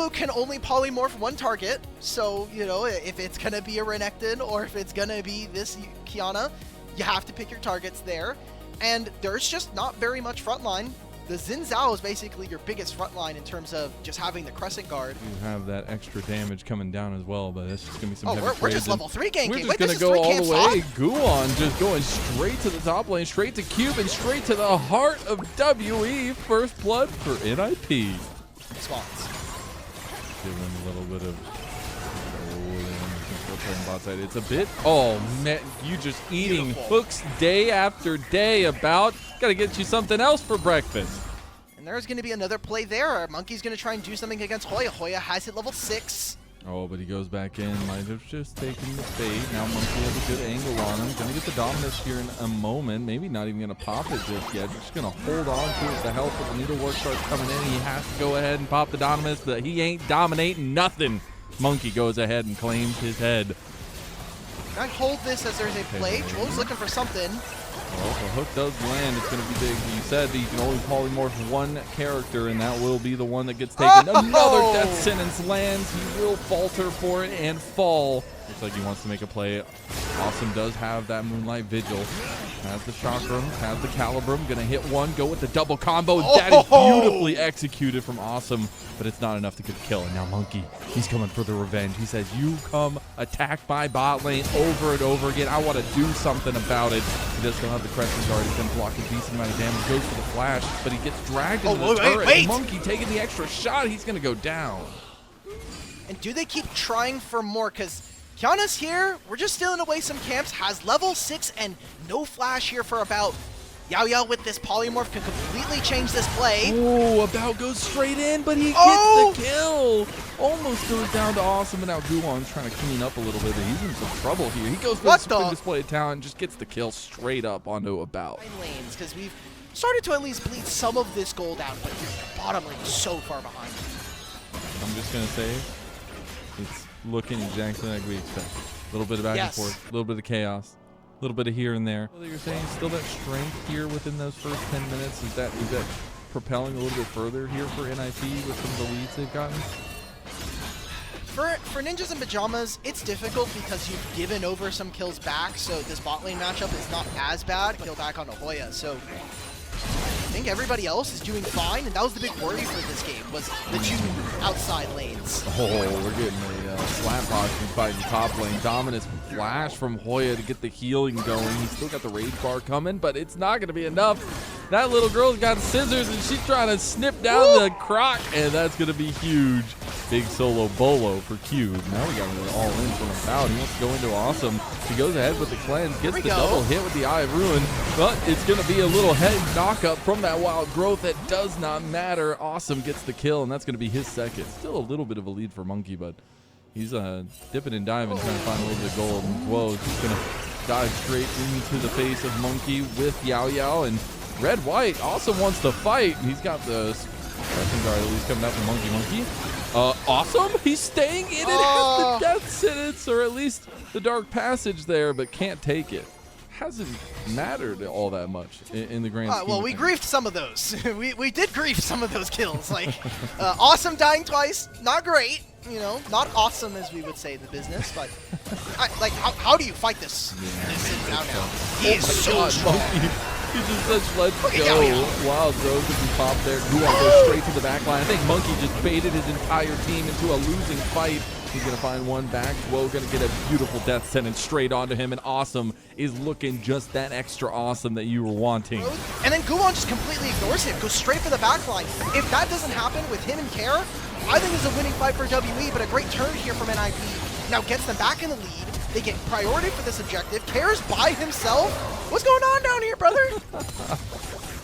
Lulu can only polymorph one target, so, you know, if it's going to be a Renekton or if it's going to be this Kiana, you have to pick your targets there. And there's just not very much frontline. The Xin Zhao is basically your biggest frontline in terms of just having the Crescent Guard. You have that extra damage coming down as well, but it's just going to be some heavy we're just level 3 ganking. We're just going to go all the way. Guwon just going straight to the top lane, straight to Cube, and straight to the heart of WE. First blood for NIP. Spots. Give them a little bit of... bot side. It's a bit... Oh, man, you just eating hooks day after day about... Gotta get you something else for breakfast. And there's going to be another play there. Monkey's going to try and do something against Hoya. Hoya has hit level 6. Oh, but he goes back in. Might have just taken the bait. Now Monkey has a good angle on him. Gonna get the Dominus here in a moment. Maybe not even gonna pop it just yet. Just gonna hold on to it. The health of the needlework starts coming in. He has to go ahead and pop the Dominus, but he ain't dominating nothing. Monkey goes ahead and claims his head. I'd hold this as there's a play. Joel's looking for something. Well, if the hook does land, it's going to be big. You said that you can only polymorph one character, and that will be the one that gets taken. Oh! Another death sentence lands. He will falter for it and fall. Looks like he wants to make a play. Awesome does have that Moonlight Vigil. Has the Chakram, has the Calibrum. Going to hit one, go with the double combo. Oh! That is beautifully executed from Awesome, but it's not enough to get a kill. And now Monkey, he's coming for the revenge. He says, you come attack my bot lane over and over again. I want to do something about it. He does still have the Crescent Guard. He's going to block a decent amount of damage. Goes for the flash, but he gets dragged into the turret. Wait. Monkey taking the extra shot. He's going to go down. And do they keep trying for more? Because Kiana's here. We're just stealing away some camps. Has level 6 and no flash here for About. Yao Yao with this polymorph can completely change this play. Oh, About goes straight in, but he gets the kill. Almost goes down to Awesome, and now Guwon's trying to clean up a little bit. He's in some trouble here. He goes for the spin display of talent, just gets the kill straight up onto About. Lanes, because we've started to at least bleed some of this gold out, but the bottom lane is so far behind. I'm just going to say it's looking exactly like we expected. A little bit of back and forth, a little bit of chaos. A little bit of here and there. You're saying still that strength here within those first 10 minutes. Is that propelling a little bit further here for NIP with some of the leads they've gotten? For Ninjas and Pyjamas, it's difficult because you've given over some kills back, so this bot lane matchup is not as bad. Kill back onto Hoya, so I think everybody else is doing fine, and that was the big worry for this game, was the 2 outside lanes. Oh, we're getting a slap box from fighting top lane. Dominus flash from Hoya to get the healing going. He's still got the rage bar coming, but it's not going to be enough. That little girl's got scissors, and she's trying to snip down the croc, and that's going to be huge. Big solo bolo for Cube. Now we got it all in from About. He wants to go into Awesome. He goes ahead with the cleanse, gets the double hit with the Eye of Ruin, but it's going to be a little head knock-up from that wild growth. That does not matter. Awesome gets the kill, and that's going to be his second. Still a little bit of a lead for Monkey, but he's dipping and diving, trying to find a little bit of gold. Whoa, he's going to dive straight into the face of Monkey with Yao Yao, and Red-White also wants to fight. He's got the Crescent Guard at least coming out from Monkey. Awesome. He's staying in it. Has the death sentence, or at least the dark passage there, but can't take it. Hasn't mattered all that much in the grand scheme. Well, we griefed some of those. we did grief some of those kills. Like, Awesome dying twice, not great. You know, not awesome as we would say in the business, but how do you fight this? Now. He is so strong. He just says, let's go. Wild throws if he popped there. Guwon goes straight to the back line. I think Monkey just baited his entire team into a losing fight. He's going to find one back. Woe going to get a beautiful death sentence straight onto him, and Awesome is looking just that extra awesome that you were wanting. And then Guwon just completely ignores him, goes straight for the back line. If that doesn't happen with him and Kara, I think it's a winning fight for WE, but a great turn here from NIP. Now gets them back in the lead. They get priority for this objective. Kara's by himself. What's going on down here, brother?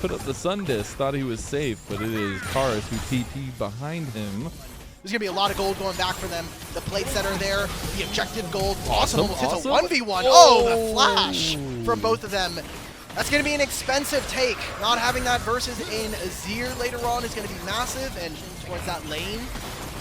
Put up the sun disc, thought he was safe, but it is Karis who TP'd behind him. There's going to be a lot of gold going back for them. The plates that are there, the objective gold. Awesome almost hits a 1v1. Oh, the flash from both of them. That's going to be an expensive take. Not having that versus in Azir later on is going to be massive, and towards that lane.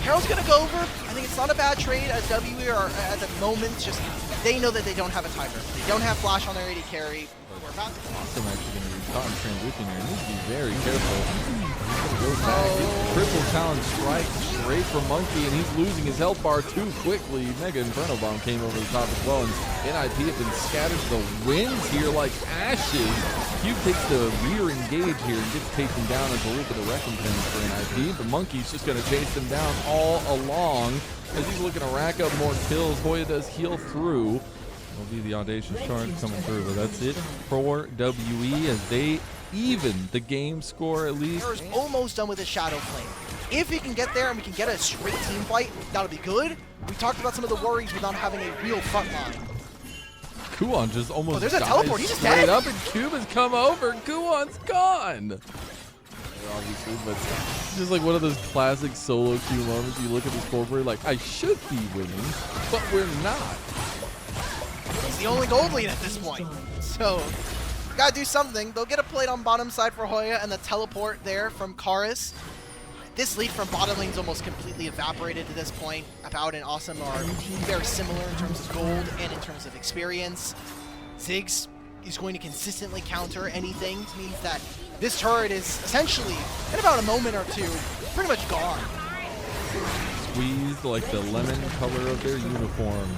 Carol's going to go over. I think it's not a bad trade as WE are at the moment. Just they know that they don't have a timer. They don't have flash on their AD carry. We're about to Awesome actually going to be caught in transition here. He needs to be very careful. He's going to go back. Triple challenge strike rage from Monkey, and he's losing his health bar too quickly. Mega Inferno Bomb came over the top as well, and NIP have been scattered to the winds here like ashes. Cube takes the rear engage here and gets taken down as a little bit of recompense for NIP, but Monkey's just going to chase them down all along as he's looking to rack up more kills. Hoya does heal through. Will be the audacious charge coming through, but that's it for WE as they even the game score at least. Bear's almost done with his Shadow Flame. If he can get there and we can get a straight team fight, that'll be good. We talked about some of the worries with not having a real front line. Kuon just almost there's a teleport. He's just straight dead. up, and Cube has come over. Kuon's gone. Obviously, but it's just like one of those classic solo queue moments. You look at the scoreboard like, I should be winning, but we're not. He's the only gold lead at this point. So, gotta do something. They'll get a plate on bottom side for Hoya and the teleport there from Karis. This lead from bottom lane's almost completely evaporated to this point. About and Awesome are very similar in terms of gold and in terms of experience. Ziggs is going to consistently counter anything. This means that this turret is essentially, in about a moment or two, pretty much gone. Squeezed like the lemon color of their uniform.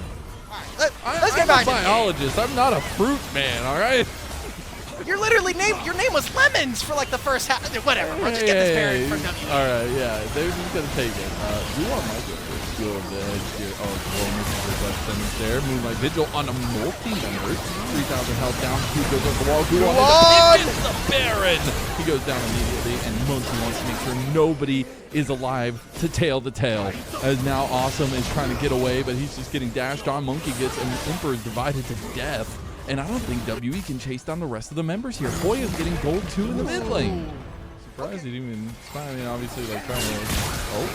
Let's get back to biologist. I'm not a fruit man, all right? You're literally your name was Lemons for like the first half. Whatever. We'll just get this pairing from W. All right, yeah, they're just gonna take it. Duon might get the skill of the edge here. Oh, misses his left sentence there. Moonlight Vigil on a multi-member. 3,000 health down. Who goes over the wall? Duon hits the Baron. He goes down immediately, and Monkey wants to make sure nobody is alive to tail the tail. As now Awesome is trying to get away, but he's just getting dashed on. Monkey gets, and the Emperor is divided to death. And I don't think WE can chase down the rest of the members here. Hoya's getting gold 2 in the mid lane. Surprised he didn't even, I mean, obviously, like, trying to, oh.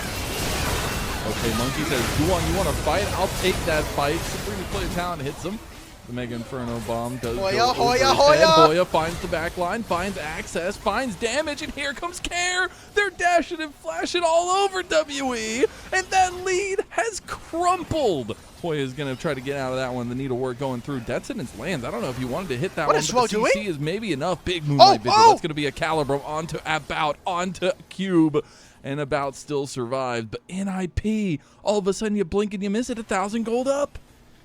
Okay, Monkey says, Duon, you want to fight? I'll take that fight. Supreme player talent hits him. The Mega Inferno Bomb does Hoya, go Hoya, over his Hoya! head. Hoya finds the back line, finds access, finds damage, and here comes Care. They're dashing and flashing all over WE, and that lead has crumpled. Hoya is going to try to get out of that one. The needle work going through. Detonance lands. I don't know if he wanted to hit that one, but the CC is maybe enough. Big Moonlight Vigil. That's going to be a Calibrum onto About, onto Cube. And About still survived. But NIP, all of a sudden you blink and you miss it. 1,000 gold up.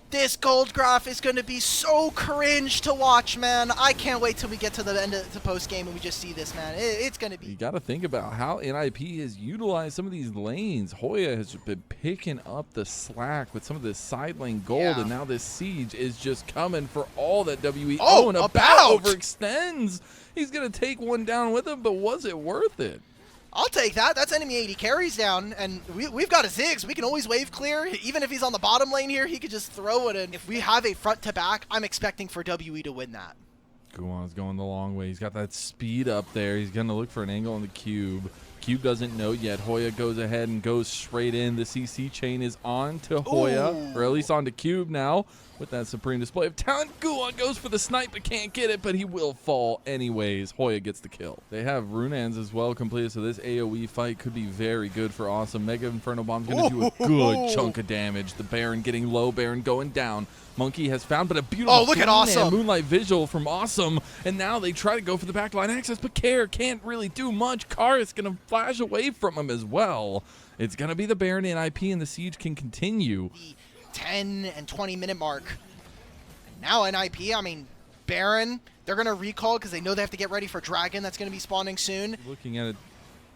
This gold graph is going to be so cringe to watch, man. I can't wait till we get to the end of the post game and we just see this, man. It's going to be. You got to think about how NIP has utilized some of these lanes. Hoya has been picking up the slack with some of this side lane gold, and now this siege is just coming for all that WE. Oh, and About overextends. He's going to take one down with him, but was it worth it? I'll take that. That's enemy 80 carries down, and we've got a Ziggs. We can always wave clear. Even if he's on the bottom lane here, he could just throw it. And if we have a front to back, I'm expecting for WE to win that. Kuon's going the long way. He's got that speed up there. He's going to look for an angle on the Cube. Cube doesn't know yet. Hoya goes ahead and goes straight in. The CC chain is on to Hoya, or at least on to Cube now. With that supreme display of talent, Kuon goes for the snipe but can't get it, but he will fall anyways. Hoya gets the kill. They have Runans as well completed, so this AoE fight could be very good for Awesome. Mega Inferno Bomb's going to do a good chunk of damage. The Baron getting low, Baron going down. Monkey has found, but a beautiful look at Awesome. Moonlight Vigil from Awesome, and now they try to go for the backline access, but Care can't really do much. Karis going to flash away from him as well. It's going to be the Baron NIP, and the siege can continue. 10 and 20 minute mark. And now NIP, I mean, Baron, they're going to recall because they know they have to get ready for Dragon. That's going to be spawning soon. Looking at it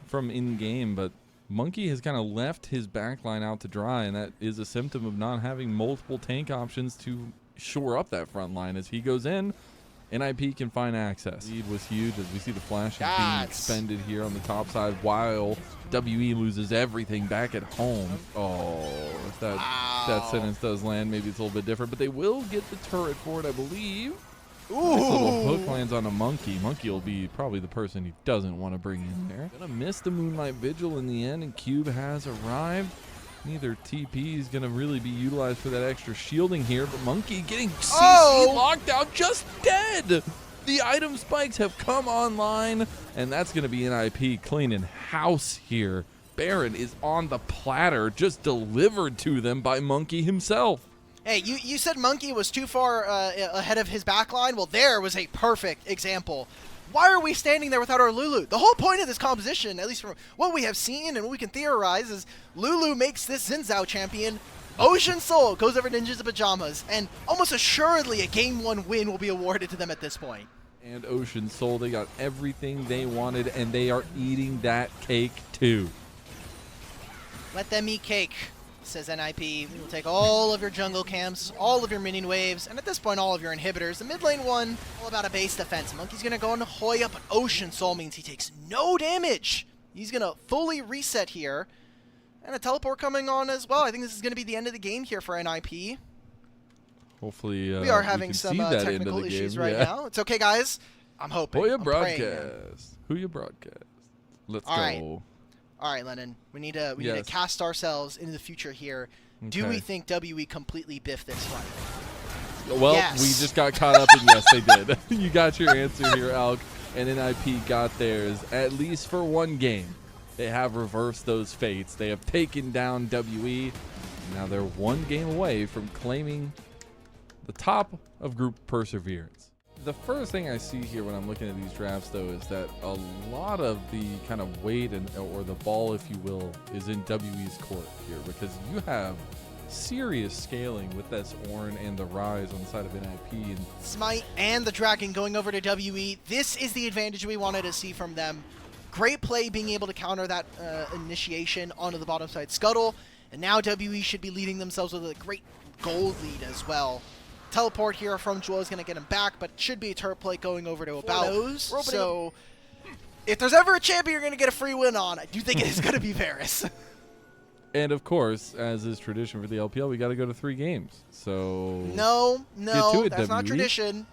from in-game, but Monkey has kind of left his backline out to dry, and that is a symptom of not having multiple tank options to shore up that front line. As he goes in, NIP can find access. Lead was huge as we see the flash being expended here on the top side while WE loses everything back at home. Oh, if that sentence does land, maybe it's a little bit different, but they will get the turret for it, I believe. Nice little hook lands on a Monkey. Monkey will be probably the person he doesn't want to bring in there. Gonna miss the Moonlight Vigil in the end, and Cube has arrived. Neither TP is going to really be utilized for that extra shielding here, but Monkey getting CC locked out, just dead. The item spikes have come online, and that's going to be NIP cleaning house here. Baron is on the platter, just delivered to them by Monkey himself. Hey, you said Monkey was too far ahead of his backline? Well, there was a perfect example. Why are we standing there without our Lulu? The whole point of this composition, at least from what we have seen and what we can theorize, is Lulu makes this Xin Zhao champion. Ocean Soul goes over Ninjas of Pyjamas, and almost assuredly a Game 1 win will be awarded to them at this point. And Ocean Soul, they got everything they wanted, and they are eating that cake too. Let them eat cake, says NIP. We will take all of your jungle camps, all of your minion waves, and at this point all of your inhibitors. The mid lane one, all about a base defense. Monkey's going to go into Hoya, but Ocean Soul means he takes no damage. He's going to fully reset here. And a teleport coming on as well. I think this is going to be the end of the game here for NIP. Hopefully, we are having some technical issues right now. It's okay, guys. I'm hoping. Who you broadcast? Who you broadcast? Let's go. All right, Lennon. We need to cast ourselves into the future here. Okay. Do we think WE completely biffed this fight? Well, yes. We just got caught up, and yes, they did. You got your answer here, Alk, and NIP got theirs, at least for one game. They have reversed those fates. They have taken down WE. Now they're one game away from claiming the top of Group Perseverance. The first thing I see here when I'm looking at these drafts, though, is that a lot of the kind of weight or the ball, if you will, is in WE's court here, because you have serious scaling with this Ornn and the Rise on the side of NIP. And Smite and the Dragon going over to WE. This is the advantage we wanted to see from them. Great play being able to counter that initiation onto the bottom side Scuttle, and now WE should be leading themselves with a great gold lead as well. Teleport here from Jewel is going to get him back, but it should be a turret play going over to About. So if there's ever a champion you're going to get a free win on, I do think it is going to be Varus. And of course, as is tradition for the LPL, we got to go to 3 games. So no, that's not tradition.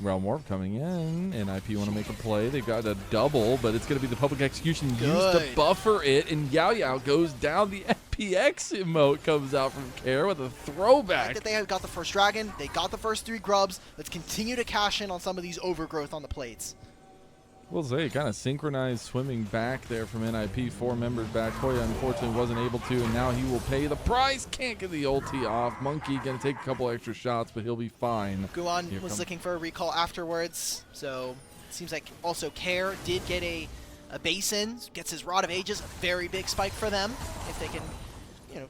Realm Warp coming in. NIP want to make a play. They've got a double, but it's going to be the public execution used to buffer it, and Yao Yao goes down. The FPX emote comes out from Care with a throwback. They have got the first dragon. They got the first 3 grubs. Let's continue to cash in on some of these overgrowth on the plates. We'll say kind of synchronized swimming back there from NIP. 4 members back. Hoya unfortunately wasn't able to, and now he will pay the price. Can't get the ulti off. Monkey going to take a couple extra shots, but he'll be fine. Guan was looking for a recall afterwards, so it seems like also Care did get a basin, gets his Rod of Ages, a very big spike for them if they can,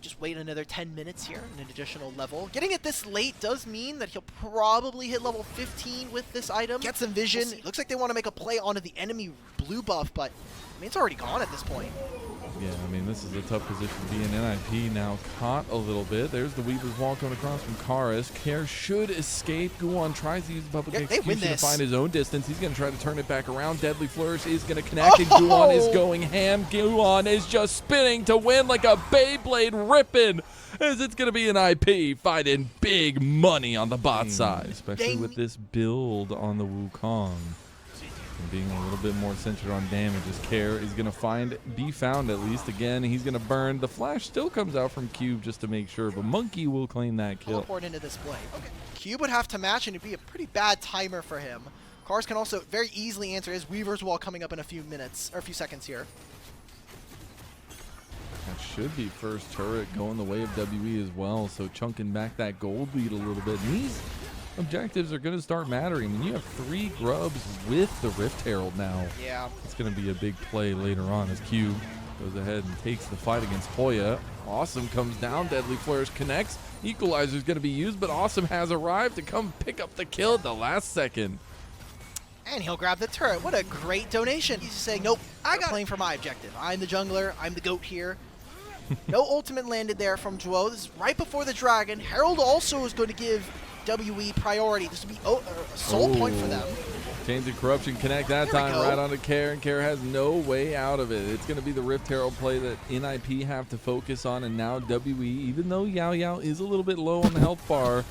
just wait another 10 minutes here, an additional level. Getting it this late does mean that he'll probably hit level 15 with this item. Get some vision. Looks like they want to make a play onto the enemy blue buff, but I mean, it's already gone at this point. Yeah, I mean, this is a tough position to be in. NIP now caught a little bit. There's the Weaver's Wall coming across from Karis. Care should escape. Guan tries to use the public execution to find his own distance. He's going to try to turn it back around. Deadly Flourish is going to connect, and Guan is going ham. Guan is just spinning to win like a Beyblade ripping, as it's going to be an IP finding big money on the bot side, especially with this build on the Wukong. And being a little bit more centered on damage, as Care is going to be found at least. Again, he's going to burn. The flash still comes out from Cube just to make sure, but Monkey will claim that kill. Teleport into this play. Okay. Cube would have to match, and it'd be a pretty bad timer for him. Cars can also very easily answer his Weaver's Wall coming up in a few minutes, or a few seconds here. That should be first turret going the way of WE as well, so chunking back that gold lead a little bit. And these objectives are going to start mattering. When you have 3 grubs with the Rift Herald now, it's going to be a big play later on as Cube goes ahead and takes the fight against Hoya. Awesome comes down. Deadly Flourish connects. Equalizer is going to be used, but Awesome has arrived to come pick up the kill at the last second. And he'll grab the turret. What a great donation. He's just saying, nope, I got playing for my objective. I'm the jungler. I'm the GOAT here. No ultimate landed there from Duo. This is right before the Dragon. Herald also is going to give WE priority. This will be a soul point for them. Chains of Corruption connect that time right onto Care, and Care has no way out of it. It's going to be the Rift Herald play that NIP have to focus on, and now WE, even though Yao Yao is a little bit low on the health bar,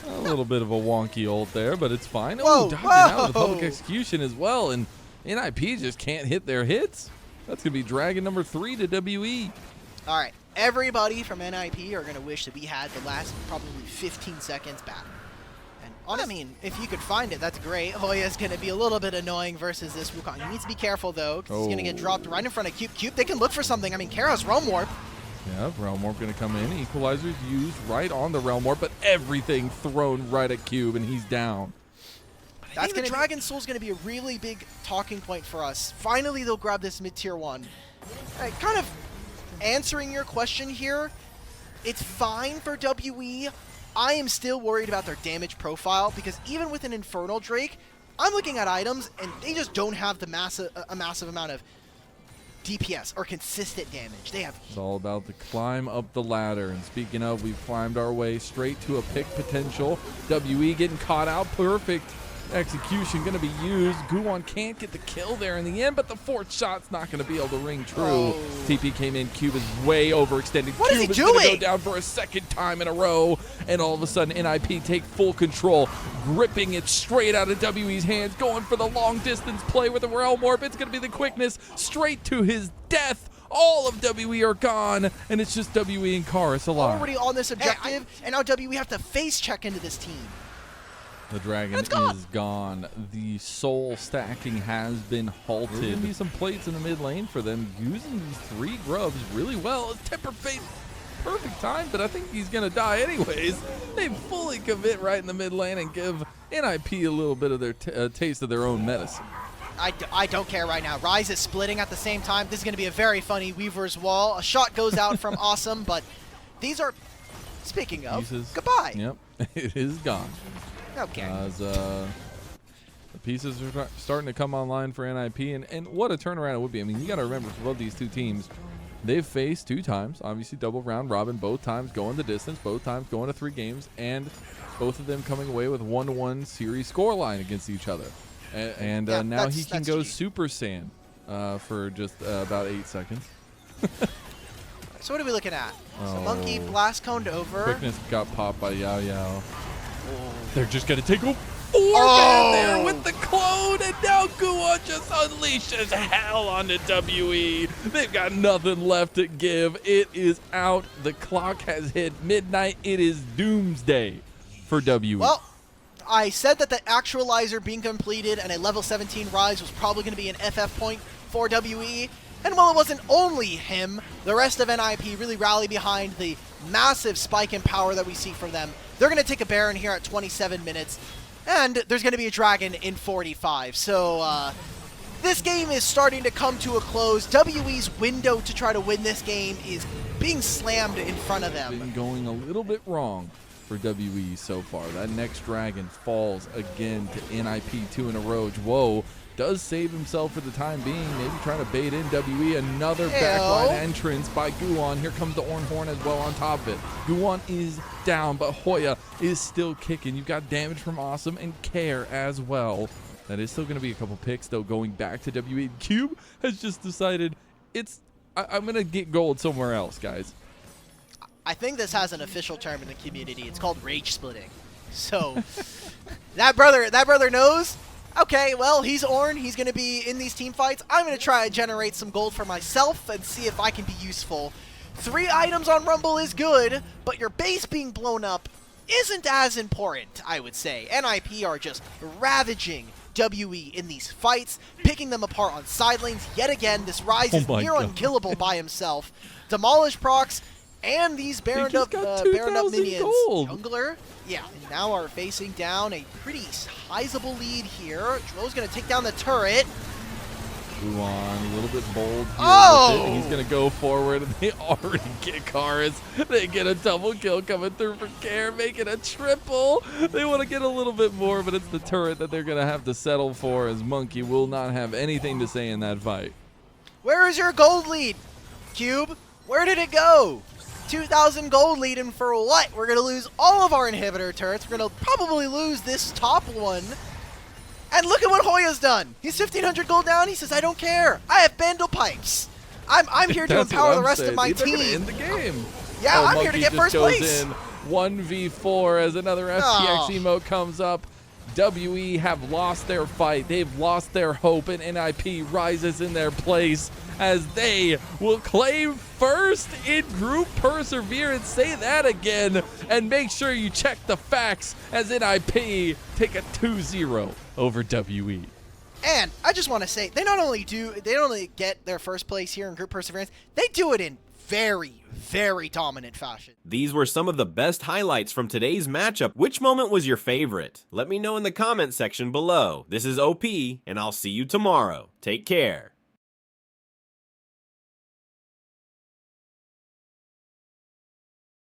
a little bit of a wonky ult there, but it's fine. Oh, dodging out the public execution as well, and NIP just can't hit their hits. That's going to be Dragon number 3 to WE. All right, everybody from NIP are going to wish that we had the last probably 15 seconds back. And I mean, if you could find it, that's great. Hoya's going to be a little bit annoying versus this Wukong. He needs to be careful, though, because he's going to get dropped right in front of Cube. Cube, they can look for something. I mean, Kara's Realm Warp. Yeah, Realm Warp going to come in. Equalizer's used right on the Realm Warp, but everything thrown right at Cube, and he's down. But I think the Dragon Soul is going to be a really big talking point for us. Finally, they'll grab this mid-tier 1. Kind of answering your question here, it's fine for WE. I am still worried about their damage profile because even with an Infernal Drake, I'm looking at items and they just don't have the massive amount of DPS or consistent damage. They have. It's all about the climb up the ladder. And speaking of, we've climbed our way straight to a pick potential. WE getting caught out. Perfect execution going to be used. Guwon can't get the kill there in the end, but the fourth shot's not going to be able to ring true. Oh. TP came in. Cube is way overextended. What Cube is he going to doing? go down for a second time in a row, and all of a sudden NIP take full control, gripping it straight out of WE's hands, going for the long distance play with the Realm Warp. It's going to be the quickness straight to his death. All of WE are gone, and it's just WE and Karis alive. Already on this objective, and now WE have to face check into this team. The dragon is gone. The soul stacking has been halted. There's going to be some plates in the mid lane for them, using these 3 grubs really well. Temper Fate, perfect time, but I think he's going to die anyways. They fully commit right in the mid lane and give NIP a little bit of their taste of their own medicine. I don't care right now. Ryze is splitting at the same time. This is going to be a very funny Weaver's Wall. A shot goes out from Awesome, but these are, speaking of, pieces. Goodbye. Yep, it is gone. Okay. As the pieces are starting to come online for NIP, and what a turnaround it would be. I mean, you got to remember, for both these two teams, they've faced 2 times, obviously double round robin, both times going the distance, both times going to 3 games, and both of them coming away with 1-1 series scoreline against each other. And yeah, now he can go G. Super Saiyan for just about 8 seconds. So what are we looking at? So Monkey blast coned over. Quickness got popped by Yao Yao. They're just going to take a 4-man there with the clone, and now Guwon just unleashes hell onto WE. They've got nothing left to give. It is out. The clock has hit midnight. It is doomsday for WE. Well, I said that the actualizer being completed and a level 17 Ryze was probably going to be an FF point for WE. And while it wasn't only him, the rest of NIP really rallied behind the massive spike in power that we see from them. They're going to take a Baron here at 27 minutes, and there's going to be a Dragon in 45. So this game is starting to come to a close. WE's window to try to win this game is being slammed in front of them. It's been going a little bit wrong for WE so far. That next Dragon falls again to NIP 2 in a row. Whoa. Does save himself for the time being, maybe trying to bait in WE. Another backline entrance by Guwon. Here comes the Orn Horn as well on top of it. Guwon is down, but Hoya is still kicking. You've got damage from Awesome and Care as well. That is still going to be a couple picks, though, going back to WE. Cube has just decided I'm going to get gold somewhere else, guys. I think this has an official term in the community. It's called rage splitting. So that brother knows. Okay, well, he's Ornn. He's going to be in these team fights. I'm going to try to generate some gold for myself and see if I can be useful. 3 items on Rumble is good, but your base being blown up isn't as important, I would say. NIP are just ravaging WE in these fights, picking them apart on side lanes. Yet again, this Ryze is near unkillable by himself. Demolish procs and these Baroned up minions. Gold. Jungler, yeah, and now are facing down a pretty sizable lead here. Dro's going to take down the turret. Guwon, a little bit bold here with it. He's going to go forward, and they already get Karis. They get a double kill coming through for Care, making a triple. They want to get a little bit more, but it's the turret that they're going to have to settle for, as Monkey will not have anything to say in that fight. Where is your gold lead, Cube? Where did it go? 2,000 gold lead, and for what? We're going to lose all of our inhibitor turrets. We're going to probably lose this top one. And look at what Hoya's done. He's 1,500 gold down. He says, I don't care. I have Bandle Pipes. I'm here to empower the rest of my team. They're in the game. Yeah, I'm here to get first place. 1v4 as another FPX emote comes up. WE have lost their fight. They've lost their hope, and NIP rises in their place as they will claim first in group perseverance. Say that again, and make sure you check the facts as NIP take a 2-0 over WE. And I just want to say, they not only get their first place here in group perseverance, they do it in very, very dominant fashion. These were some of the best highlights from today's matchup. Which moment was your favorite? Let me know in the comment section below. This is OP, and I'll see you tomorrow. Take care.